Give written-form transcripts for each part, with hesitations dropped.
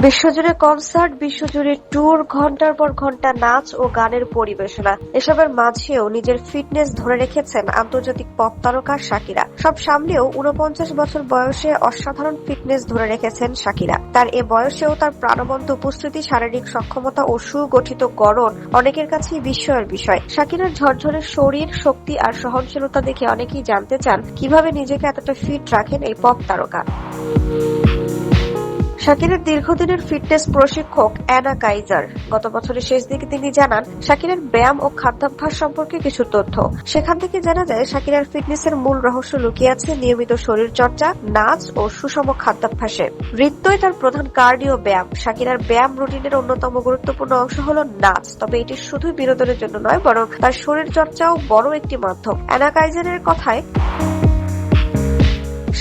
বিশ্বজুড়ে কনসার্ট, বিশ্বজুড়ে ট্যুর, ঘন্টার পর ঘন্টা নাচ ও গানের পরিবেশনা, এসবের মাঝেও নিজের ফিটনেস ধরে রেখেছেন আন্তর্জাতিক পপ তারকা শাকিরা। সব সামলেও ৪৯ বছর বয়সে অসাধারণ ফিটনেস ধরে রেখেছেন শাকিরা। তার এ বয়সেও তার প্রাণবন্ত উপস্থিতি, শারীরিক সক্ষমতা ও সুগঠিত গড়ন অনেকের কাছেই বিস্ময়ের বিষয়। শাকিরার ঝরঝরে শরীর, শক্তি আর সহনশীলতা দেখে অনেকেই জানতে চান কিভাবে নিজেকে এতটা ফিট রাখেন এই পপ তারকা। শাকিরার দীর্ঘদিনের ফিটনেস প্রশিক্ষক অ্যানা কাইজার গত বছরের শেষ দিকে তিনি জানান শাকিরার ব্যায়াম ও খাদ্যাভ্যাস সম্পর্কে কিছু তথ্য। সেখান থেকে জানা যায় শাকিরার ফিটনেসের মূল রহস্য লুকিয়ে আছে নিয়মিত শরীর চর্চা, নাচ ও সুষম খাদ্যাভ্যাসে। নৃত্যই তার প্রধান কার্ডিও ব্যায়াম। শাকিরার ব্যায়াম রুটিনের অন্যতম গুরুত্বপূর্ণ অংশ হলো নাচ, তবে এটি শুধু বিনোদনের জন্য নয়, বরং তার শরীর চর্চাও বড় একটি মাধ্যম। অ্যানা কাইজারের কথায়,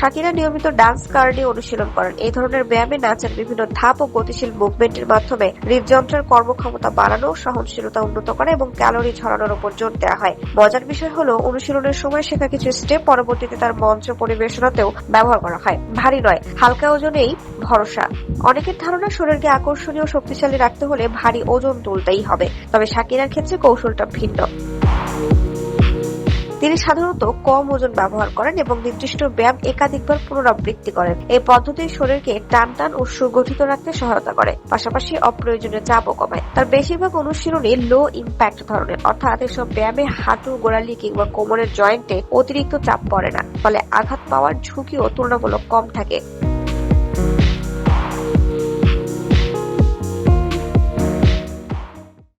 শাকিরা নিয়মিত ডান্স কার্ডিও অনুশীলন করেন। এই ধরনের ব্যায়ামে নাচের বিভিন্ন ধাপ ও গতিশীল মুভমেন্টের মাধ্যমে হৃদযন্ত্রের কর্মক্ষমতা বাড়ানো, সহনশীলতা উন্নত করে এবং ক্যালোরি ঝরানোর উপর জোর দেওয়া হয়। মজার বিষয় হলো, অনুশীলনের সময় শেখা কিছু স্টেপ পরবর্তীতে তার মঞ্চ পরিবেশনাতেও ব্যবহার করা হয়। ভারী নয়, হালকা ওজনেই ভরসা। অনেকের ধারণা শরীরকে আকর্ষণীয় ও শক্তিশালী রাখতে হলে ভারী ওজন তুলতেই হবে, তবে শাকিরার ক্ষেত্রে কৌশলটা ভিন্ন। তিনি সাধারণত কম ওজন ব্যবহার করেন এবং নির্দিষ্ট ব্যায়াম একাধিকবার পুনরাবৃত্তি করেন। এই পদ্ধতি শরীরকে টান ও সুগঠিত রাখতে সহায়তা করে, পাশাপাশি অপ্রয়োজনীয় চাপও কমায়। তার বেশিরভাগ অনুশীলনই লো ইম্প্যাক্ট ধরনের, অর্থাৎ এসব ব্যায়ামে হাঁটু, গোড়ালি কিংবা কোমরের জয়েন্টে অতিরিক্ত চাপ পড়ে না, ফলে আঘাত পাওয়ার ঝুঁকিও তুলনামূলক কম থাকে।